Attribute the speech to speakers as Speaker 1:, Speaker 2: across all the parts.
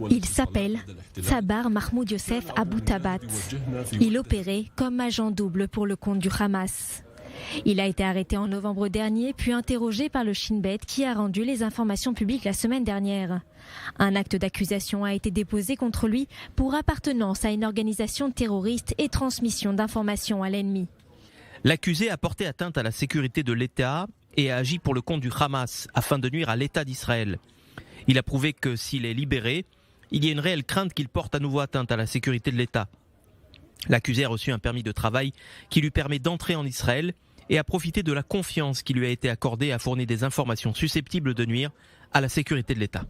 Speaker 1: Il s'appelle Tsabar Mahmoud Youssef Abu-Tabat. Il opérait comme agent double pour le compte du Hamas. Il a été arrêté en novembre dernier, puis interrogé par le Shin Bet qui a rendu les informations publiques la semaine dernière. Un acte d'accusation a été déposé contre lui pour appartenance à une organisation terroriste et transmission d'informations à l'ennemi.
Speaker 2: L'accusé a porté atteinte à la sécurité de l'État et a agi pour le compte du Hamas afin de nuire à l'État d'Israël. Il a prouvé que s'il est libéré, il y a une réelle crainte qu'il porte à nouveau atteinte à la sécurité de l'État. L'accusé a reçu un permis de travail qui lui permet d'entrer en Israël et a profité de la confiance qui lui a été accordée et a fourni des informations susceptibles de nuire à la sécurité de l'État.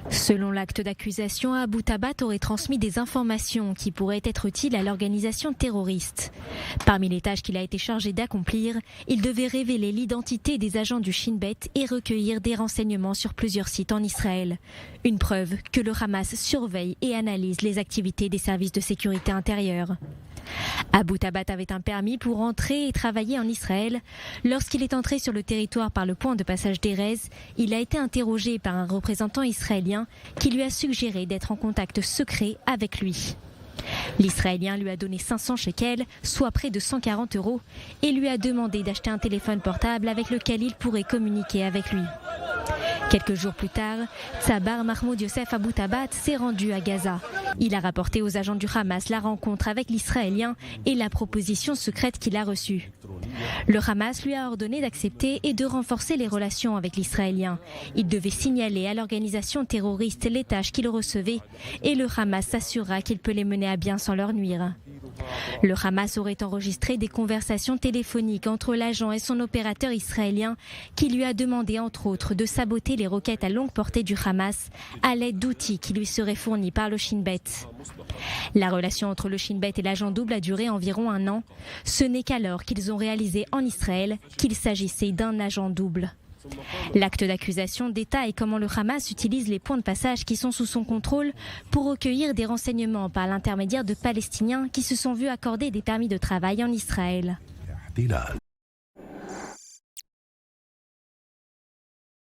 Speaker 1: Selon l'acte d'accusation, Abu-Tabat aurait transmis des informations qui pourraient être utiles à l'organisation terroriste. Parmi les tâches qu'il a été chargé d'accomplir, il devait révéler l'identité des agents du Shin Bet et recueillir des renseignements sur plusieurs sites en Israël. Une preuve que le Hamas surveille et analyse les activités des services de sécurité intérieure. Abu-Tabat avait un permis pour entrer et travailler en Israël. Lorsqu'il est entré sur le territoire par le point de passage d'Erez, il a été interrogé par un représentant israélien qui lui a suggéré d'être en contact secret avec lui. L'Israélien lui a donné 500 shekels, soit près de 140 €, et lui a demandé d'acheter un téléphone portable avec lequel il pourrait communiquer avec lui. Quelques jours plus tard, Tsabar Mahmoud Youssef Abu-Tabat s'est rendu à Gaza. Il a rapporté aux agents du Hamas la rencontre avec l'Israélien et la proposition secrète qu'il a reçue. Le Hamas lui a ordonné d'accepter et de renforcer les relations avec l'Israélien. Il devait signaler à l'organisation terroriste les tâches qu'il recevait et le Hamas s'assurera qu'il peut les mener à bien sans leur nuire. Le Hamas aurait enregistré des conversations téléphoniques entre l'agent et son opérateur israélien qui lui a demandé entre autres de saboter les roquettes à longue portée du Hamas à l'aide d'outils qui lui seraient fournis par le Shin Bet. La relation entre le Shin Bet et l'agent double a duré environ 1 an. Ce n'est qu'alors qu'ils ont réalisé en Israël qu'il s'agissait d'un agent double. L'acte d'accusation détaille comment le Hamas utilise les points de passage qui sont sous son contrôle pour recueillir des renseignements par l'intermédiaire de Palestiniens qui se sont vus accorder des permis de travail en Israël.